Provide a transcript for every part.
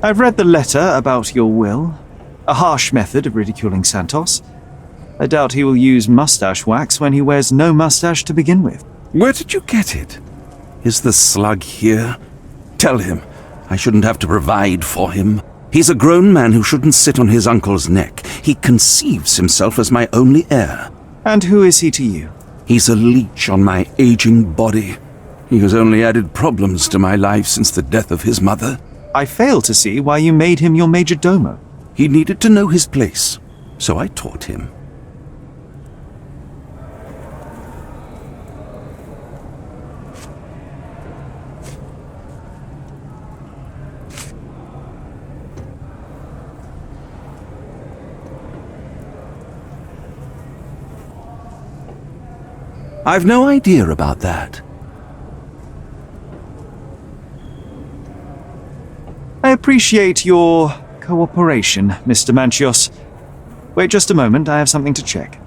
I've read the letter about your will. A harsh method of ridiculing Santos. I doubt he will use mustache wax when he wears no mustache to begin with. Where did you get it? Is the slug here? Tell him I shouldn't have to provide for him. He's a grown man who shouldn't sit on his uncle's neck. He conceives himself as my only heir. And who is he to you? He's a leech on my aging body. He has only added problems to my life since the death of his mother. I fail to see why you made him your major domo. He needed to know his place, so I taught him. I've no idea about that. I appreciate your cooperation, Mr. Manchios. Wait just a moment, I have something to check.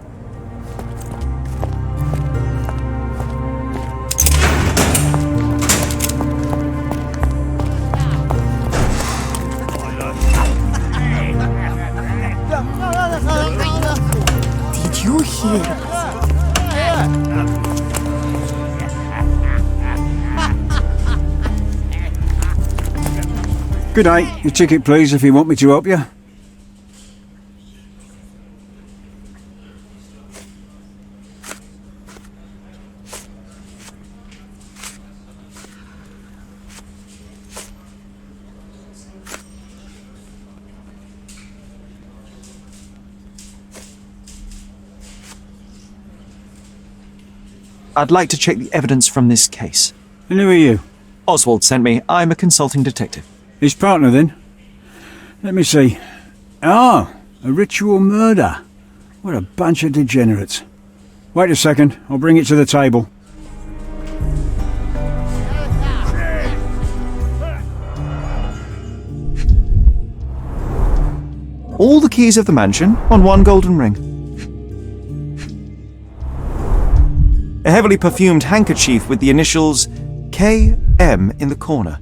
Did you hear? Good day. Your ticket, please, if you want me to help you. I'd like to check the evidence from this case. And who are you? Oswald sent me. I'm a consulting detective. His partner, then? Let me see. Ah, a ritual murder. What a bunch of degenerates. Wait a second, I'll bring it to the table. All the keys of the mansion on one golden ring. A heavily perfumed handkerchief with the initials KM in the corner.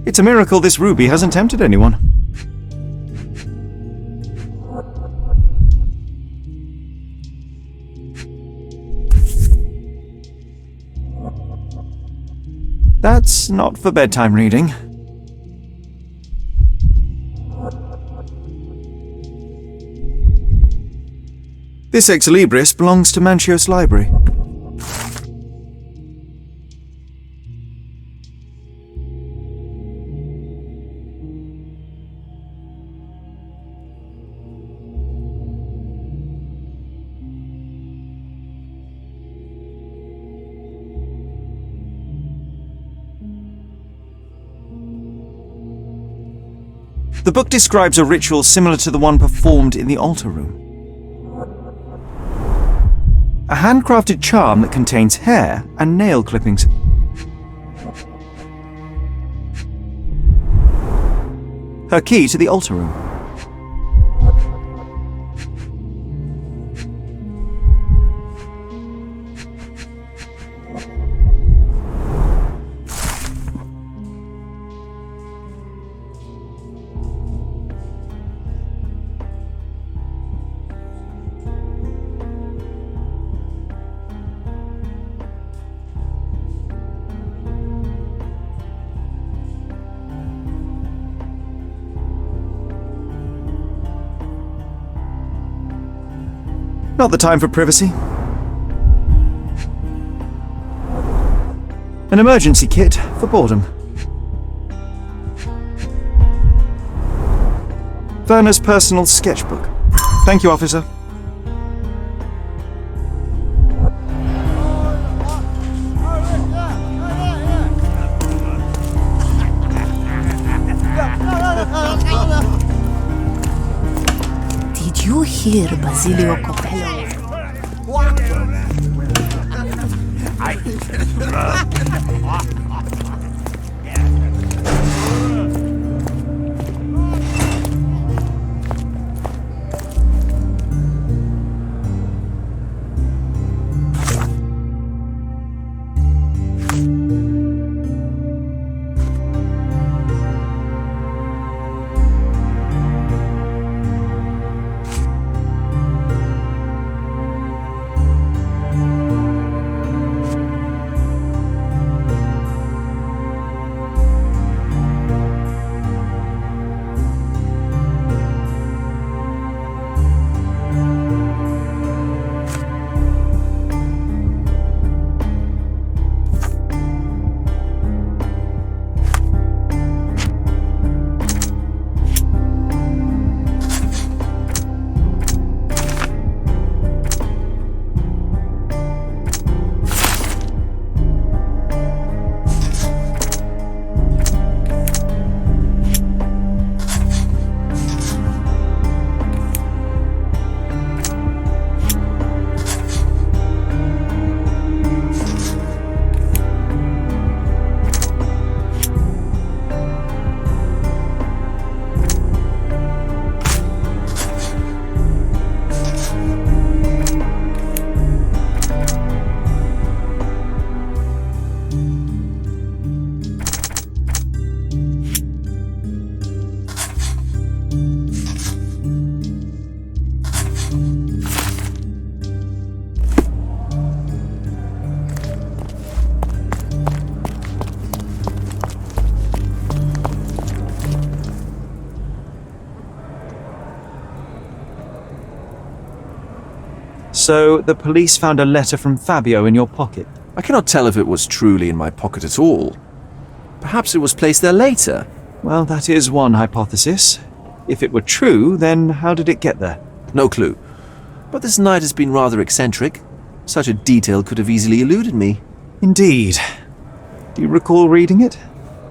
It's a miracle this ruby hasn't tempted anyone. That's not for bedtime reading. This ex libris belongs to Manchios' library. The book describes a ritual similar to the one performed in the altar room. A handcrafted charm that contains hair and nail clippings. Her key to the altar room. Not the time for privacy. An emergency kit for boredom. Werner's personal sketchbook. Thank you, officer. here, Basilio Coppello? So, the police found a letter from Fabio in your pocket. I cannot tell if it was truly in my pocket at all. Perhaps it was placed there later. Well, that is one hypothesis. If it were true, then how did it get there? No clue. But this night has been rather eccentric. Such a detail could have easily eluded me. Indeed. Do you recall reading it?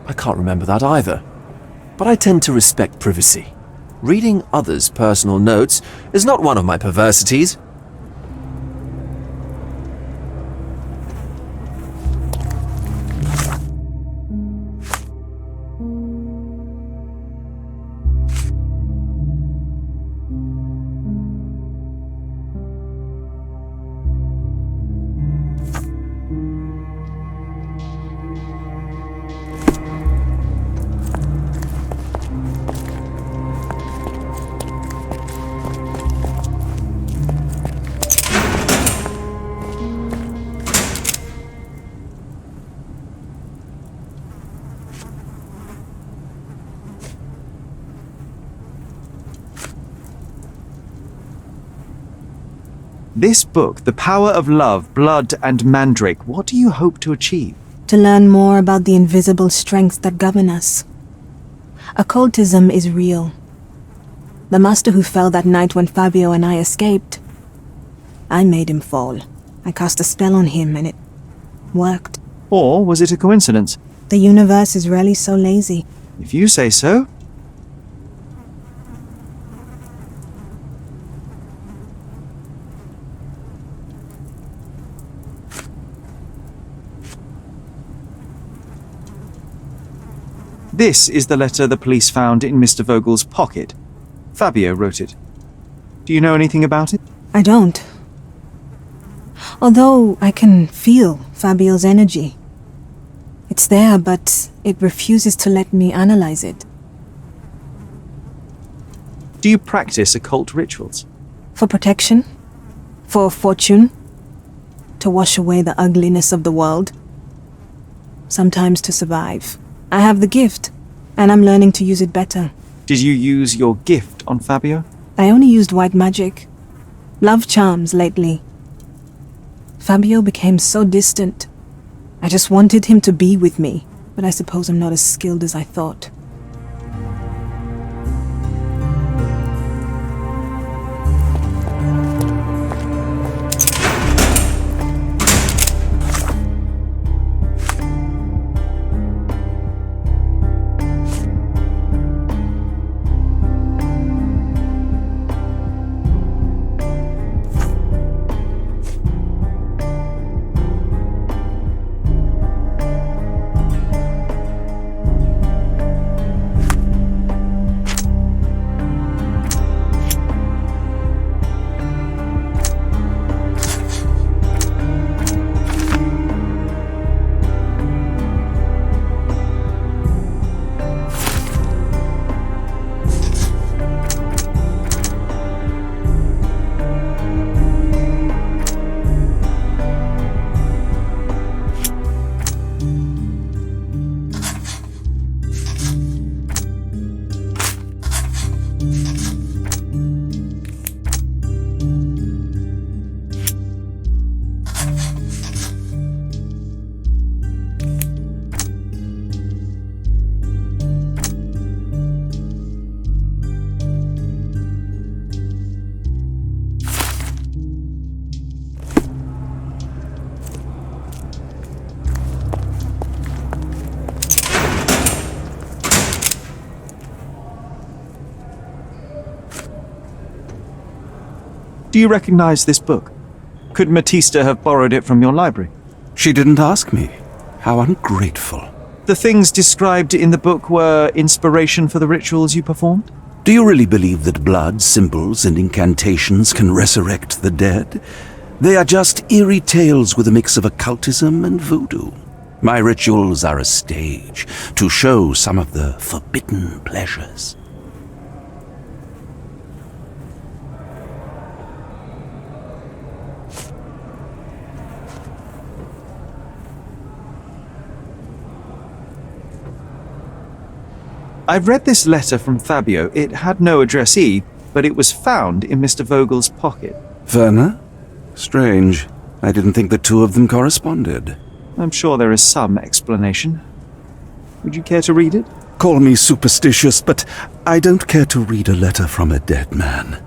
I can't remember that either. But I tend to respect privacy. Reading others' personal notes is not one of my perversities. This book, The Power of Love, Blood and Mandrake, what do you hope to achieve? To learn more about the invisible strengths that govern us. Occultism is real. The master who fell that night when Fabio and I escaped, I made him fall. I cast a spell on him and it worked. Or was it a coincidence? The universe is rarely so lazy. If you say so. This is the letter the police found in Mr. Vogel's pocket. Fabio wrote it. Do you know anything about it? I don't. Although I can feel Fabio's energy. It's there, but it refuses to let me analyze it. Do you practice occult rituals? For protection? For fortune? To wash away the ugliness of the world? Sometimes to survive. I have the gift, and I'm learning to use it better. Did you use your gift on Fabio? I only used white magic. Love charms lately. Fabio became so distant. I just wanted him to be with me, but I suppose I'm not as skilled as I thought. Do you recognize this book? Could Matista have borrowed it from your library? She didn't ask me. How ungrateful. The things described in the book were inspiration for the rituals you performed? Do you really believe that blood, symbols, and incantations can resurrect the dead? They are just eerie tales with a mix of occultism and voodoo. My rituals are a stage to show some of the forbidden pleasures. I've read this letter from Fabio. It had no addressee, but it was found in Mr. Vogel's pocket. Werner? Strange. I didn't think the two of them corresponded. I'm sure there is some explanation. Would you care to read it? Call me superstitious, but I don't care to read a letter from a dead man.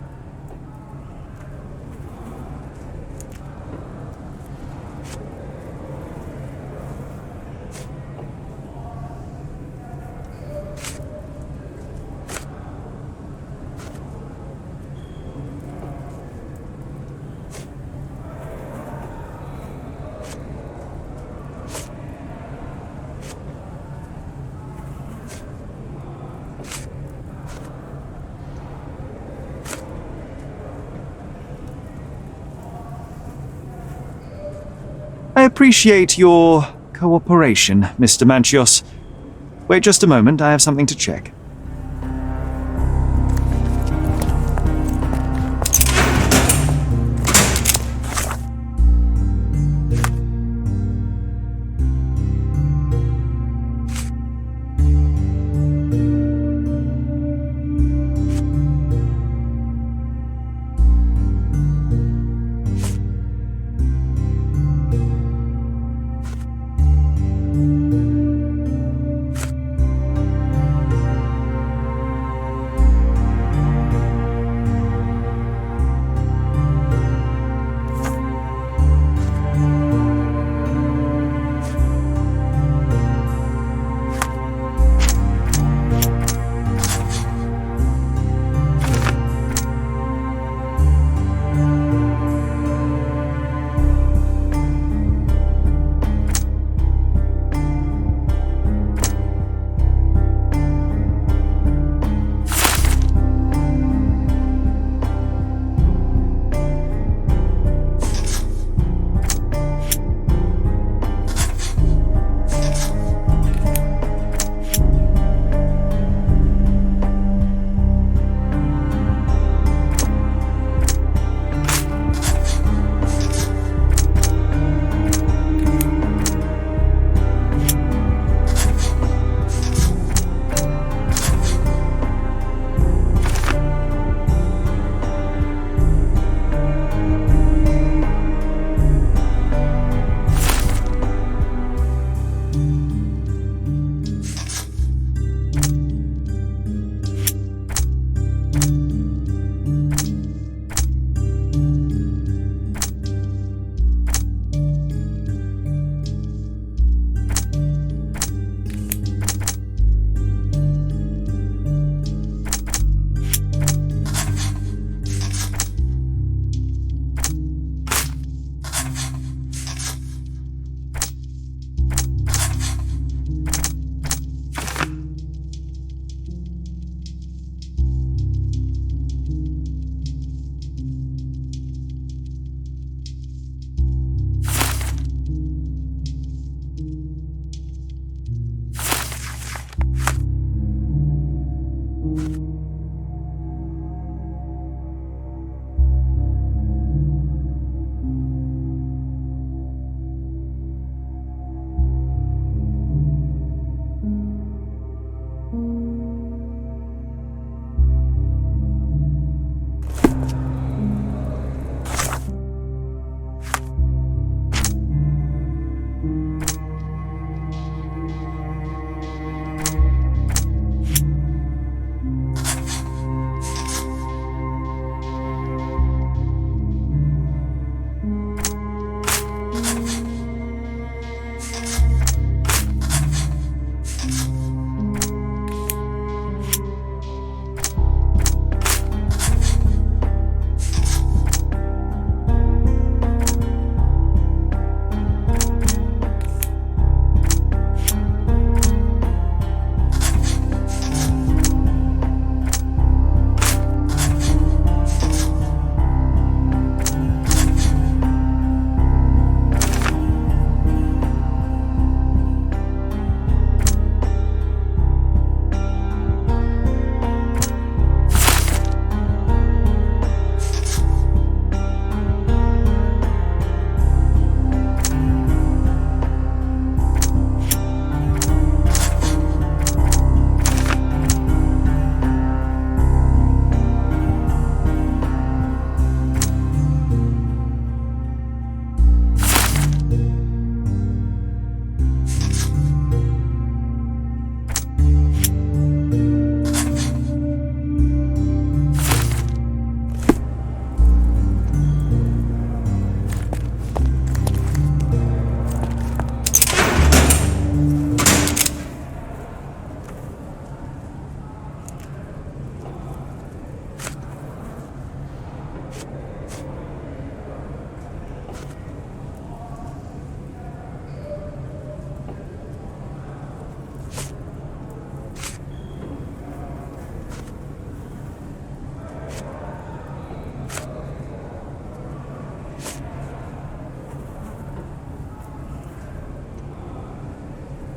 I appreciate your cooperation, Mr. Manchios. Wait just a moment, I have something to check.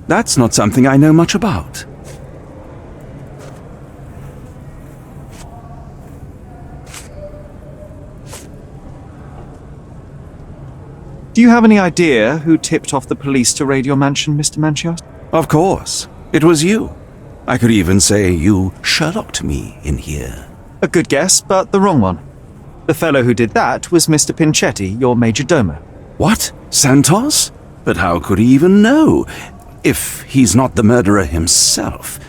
That's not something I know much about. Do you have any idea who tipped off the police to raid your mansion, Mr. Manchios? Of course. It was you. I could even say you Sherlocked me in here. A good guess, but the wrong one. The fellow who did that was Mr. Pinchetti, your major domo. What? Santos? But how could he even know? If he's not the murderer himself.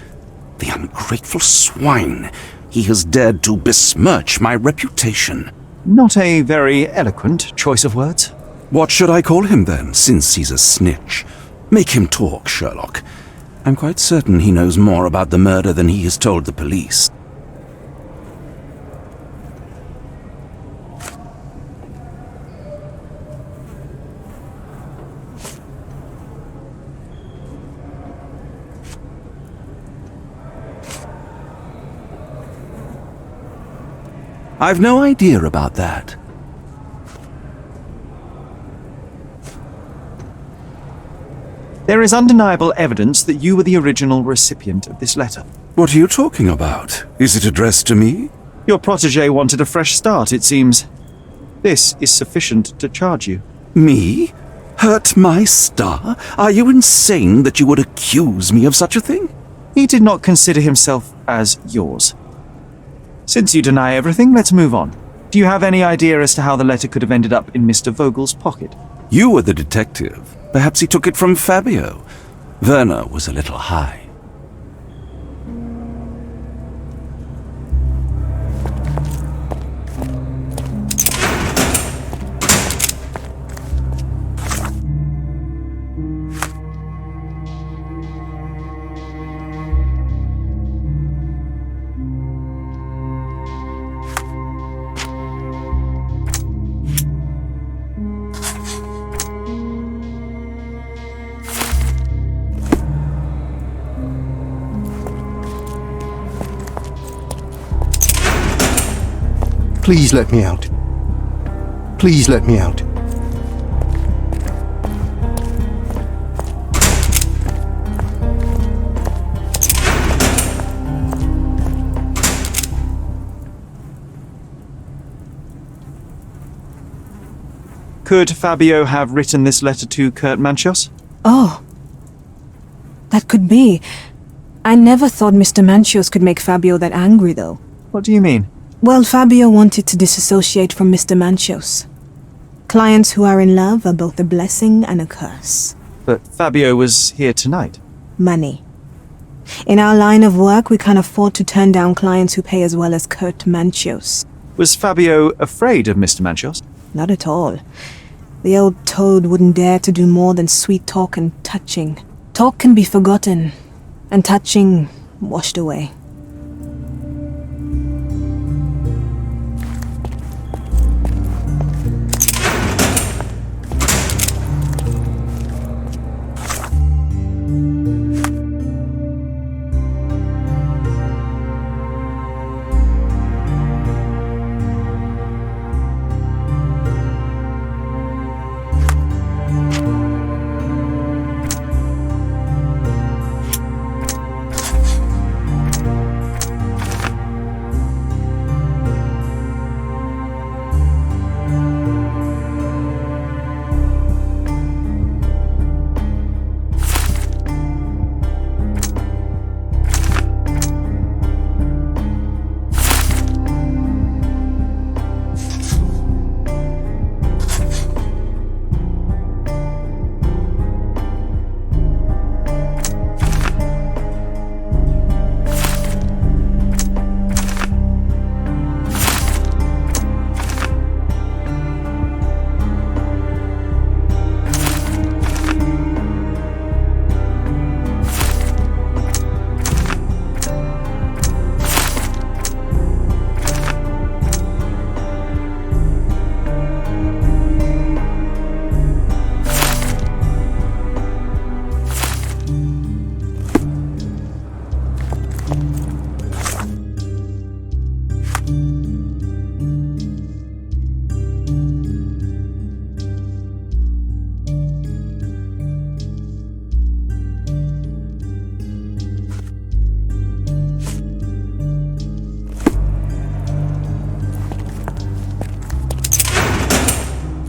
The ungrateful swine. He has dared to besmirch my reputation. Not a very eloquent choice of words. What should I call him then, since he's a snitch? Make him talk, Sherlock. I'm quite certain he knows more about the murder than he has told the police. I've no idea about that. There is undeniable evidence that you were the original recipient of this letter. What are you talking about? Is it addressed to me? Your protege wanted a fresh start, it seems. This is sufficient to charge you. Me? Hurt my star? Are you insane that you would accuse me of such a thing? He did not consider himself as yours. Since you deny everything, let's move on. Do you have any idea as to how the letter could have ended up in Mr. Vogel's pocket? You were the detective. Perhaps he took it from Fabio. Werner was a little high. Please let me out. Please let me out. Could Fabio have written this letter to Kurt Manchios? Oh. That could be. I never thought Mr. Manchios could make Fabio that angry, though. What do you mean? Well, Fabio wanted to disassociate from Mr. Manchios. Clients who are in love are both a blessing and a curse. But Fabio was here tonight. Money. In our line of work, we can't afford to turn down clients who pay as well as Kurt Manchios. Was Fabio afraid of Mr. Manchios? Not at all. The old toad wouldn't dare to do more than sweet talk and touching. Talk can be forgotten, and touching washed away.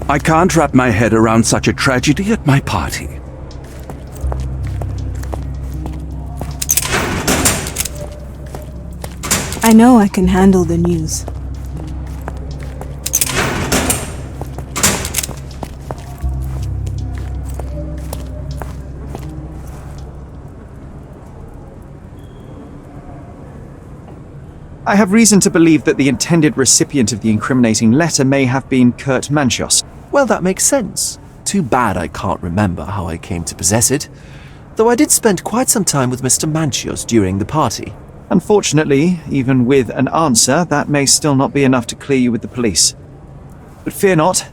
I can't wrap my head around such a tragedy at my party. I know I can handle the news. I have reason to believe that the intended recipient of the incriminating letter may have been Kurt Manchos. Well, that makes sense. Too bad I can't remember how I came to possess it, though I did spend quite some time with Mr. Manchios during the party. Unfortunately, even with an answer, that may still not be enough to clear you with the police. But fear not,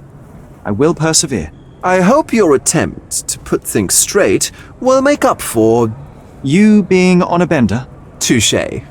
I will persevere. I hope your attempt to put things straight will make up for... You being on a bender? touché.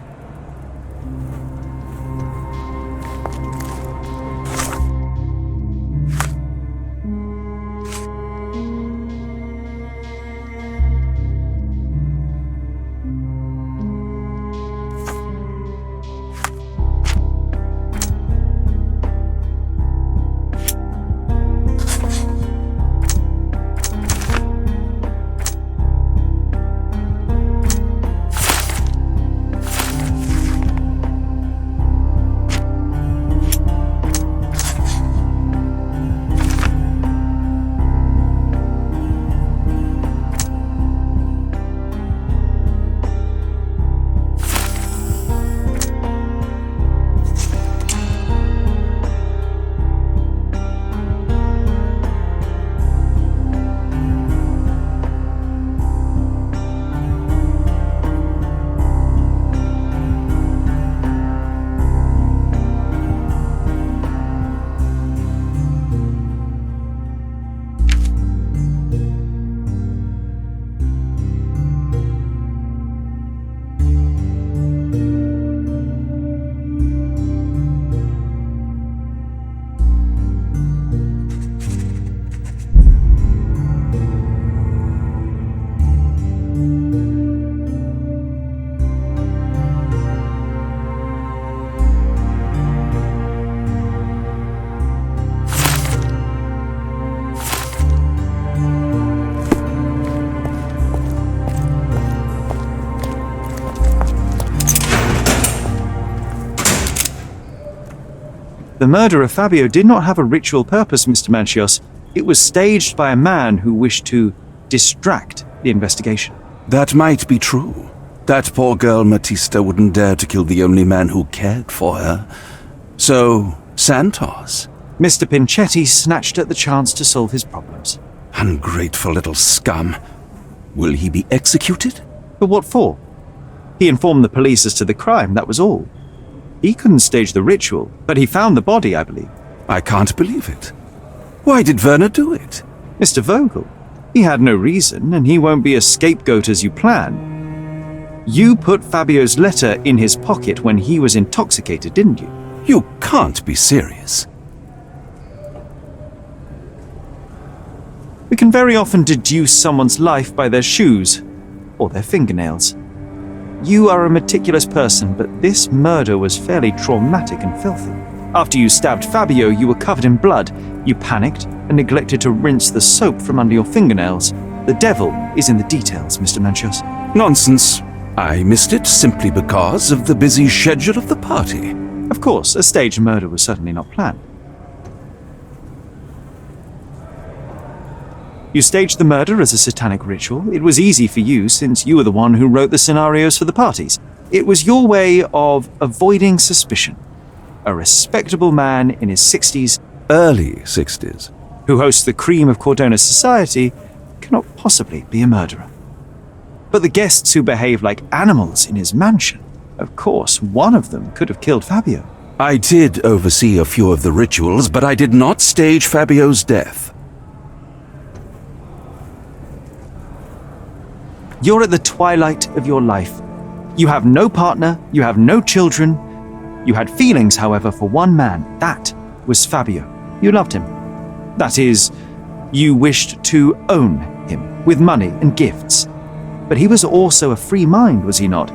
The murder of Fabio did not have a ritual purpose, Mr. Manchios. It was staged by a man who wished to distract the investigation. That might be true. That poor girl Matista wouldn't dare to kill the only man who cared for her. So, Santos? Mr. Pinchetti snatched at the chance to solve his problems. Ungrateful little scum. Will he be executed? But what for? He informed the police as to the crime, that was all. He couldn't stage the ritual, but he found the body, I believe. I can't believe it. Why did Werner do it? Mr. Vogel, he had no reason, and he won't be a scapegoat as you plan. You put Fabio's letter in his pocket when he was intoxicated, didn't you? You can't be serious. We can very often deduce someone's life by their shoes or their fingernails. You are a meticulous person, but this murder was fairly traumatic and filthy. After you stabbed Fabio, you were covered in blood. You panicked and neglected to rinse the soap from under your fingernails. The devil is in the details, Mr. Manchios. Nonsense. I missed it simply because of the busy schedule of the party. Of course, a staged murder was certainly not planned. You staged the murder as a satanic ritual. It was easy for you since you were the one who wrote the scenarios for the parties. It was your way of avoiding suspicion. A respectable man in his 60s, Early 60s. who hosts the cream of Cordona's society, cannot possibly be a murderer. But the guests who behave like animals in his mansion, of course, one of them could have killed Fabio. I did oversee a few of the rituals, but I did not stage Fabio's death. You're at the twilight of your life. You have no partner, you have no children. You had feelings, however, for one man. That was Fabio. You loved him. That is, you wished to own him with money and gifts. But he was also a free mind, was he not?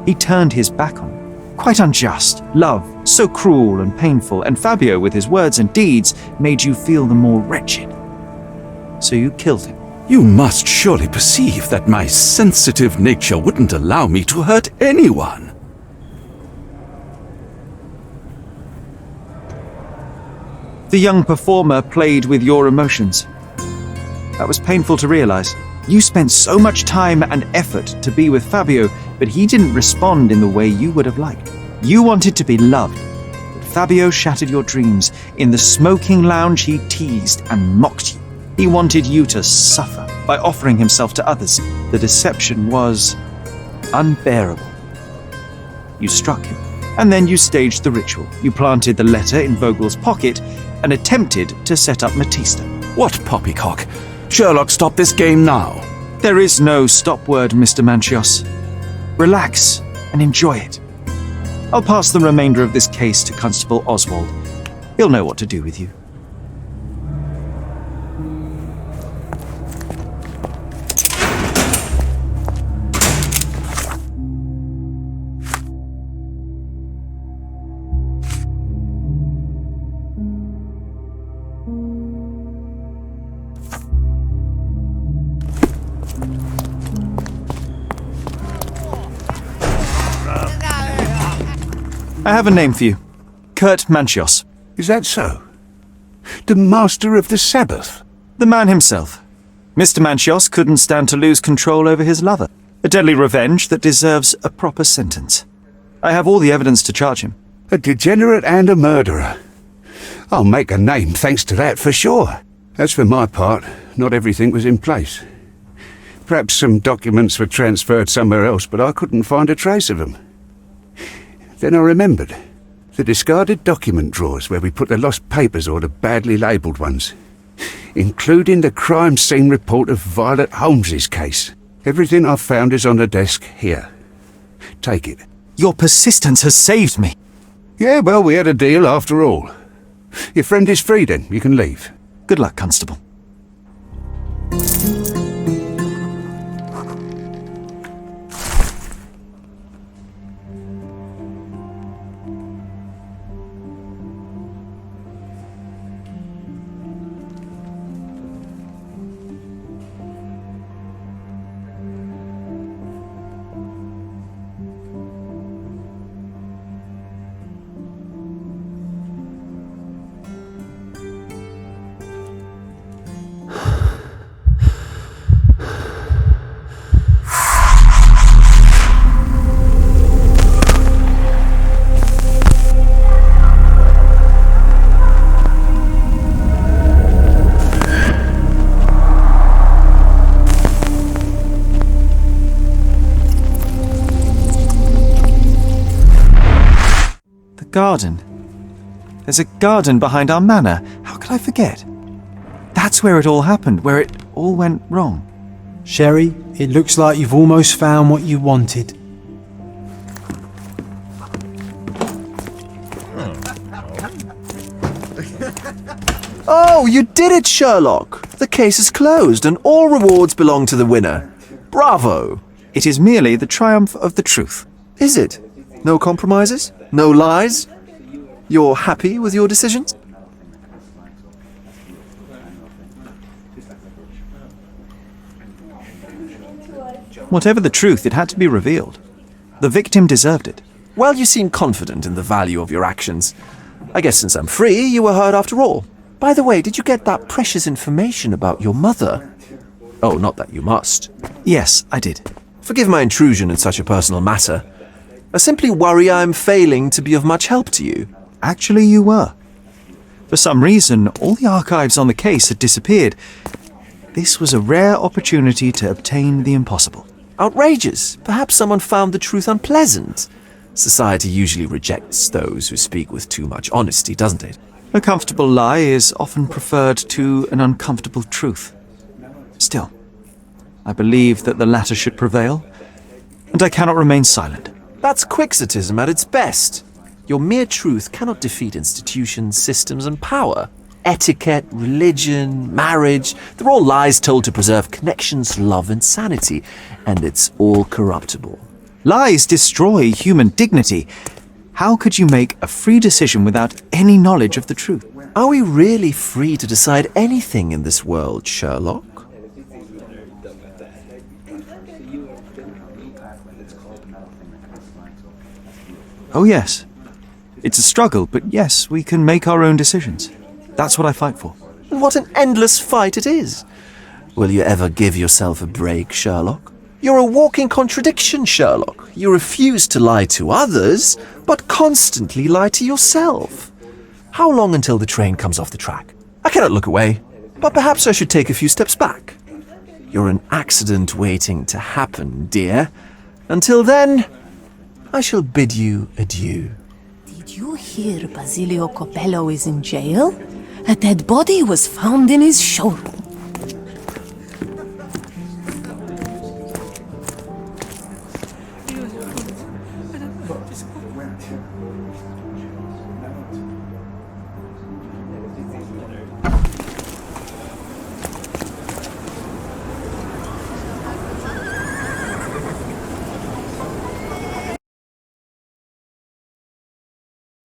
He turned his back on you. Quite unjust. Love, so cruel and painful, and Fabio, with his words and deeds, made you feel the more wretched. So you killed him. You must surely perceive that my sensitive nature wouldn't allow me to hurt anyone. The young performer played with your emotions. That was painful to realize. You spent so much time and effort to be with Fabio, but he didn't respond in the way you would have liked. You wanted to be loved, but Fabio shattered your dreams. In the smoking lounge, he teased and mocked you. He wanted you to suffer by offering himself to others. The deception was unbearable. You struck him, and then you staged the ritual. You planted the letter in Vogel's pocket and attempted to set up Matista. What poppycock? Sherlock, stop this game now. There is no stop word, Mr. Manchios. Relax and enjoy it. I'll pass the remainder of this case to Constable Oswald. He'll know what to do with you. I have a name for you. Kurt Manchios. Is that so? The Master of the Sabbath? The man himself. Mr. Manchios couldn't stand to lose control over his lover. A deadly revenge that deserves a proper sentence. I have all the evidence to charge him. A degenerate and a murderer. I'll make a name thanks to that for sure. As for my part, not everything was in place. Perhaps some documents were transferred somewhere else, but I couldn't find a trace of them. Then I remembered. The discarded document drawers where we put the lost papers or the badly labelled ones. Including the crime scene report of Violet Holmes's case. Everything I've found is on the desk here. Take it. Your persistence has saved me. Yeah, well, we had a deal after all. Your friend is free then. You can leave. Good luck, Constable. Garden. There's a garden behind our manor. How could I forget? That's where it all happened, where it all went wrong. Sherry, it looks like you've almost found what you wanted. Oh, you did it, Sherlock! The case is closed and all rewards belong to the winner. Bravo! It is merely the triumph of the truth. Is it? No compromises? No lies? You're happy with your decisions? Whatever the truth, it had to be revealed. The victim deserved it. Well, you seem confident in the value of your actions. I guess since I'm free, you were heard after all. By the way, did you get that precious information about your mother? Oh, not that you must. Yes, I did. Forgive my intrusion in such a personal matter. I simply worry I'm failing to be of much help to you. Actually, you were. For some reason, all the archives on the case had disappeared. This was a rare opportunity to obtain the impossible. Outrageous. Perhaps someone found the truth unpleasant. Society usually rejects those who speak with too much honesty, doesn't it? A comfortable lie is often preferred to an uncomfortable truth. Still, I believe that the latter should prevail, and I cannot remain silent. That's quixotism at its best. Your mere truth cannot defeat institutions, systems, and power. Etiquette, religion, marriage, they're all lies told to preserve connections, love, and sanity, and it's all corruptible. Lies destroy human dignity. How could you make a free decision without any knowledge of the truth? Are we really free to decide anything in this world, Sherlock? Oh, yes. It's a struggle, but yes, we can make our own decisions. That's what I fight for. What an endless fight it is. Will you ever give yourself a break, Sherlock? You're a walking contradiction, Sherlock. You refuse to lie to others, but constantly lie to yourself. How long until the train comes off the track? I cannot look away, but perhaps I should take a few steps back. You're an accident waiting to happen, dear. Until then, I shall bid you adieu. Did you hear Basilio Copello is in jail? A dead body was found in his showroom.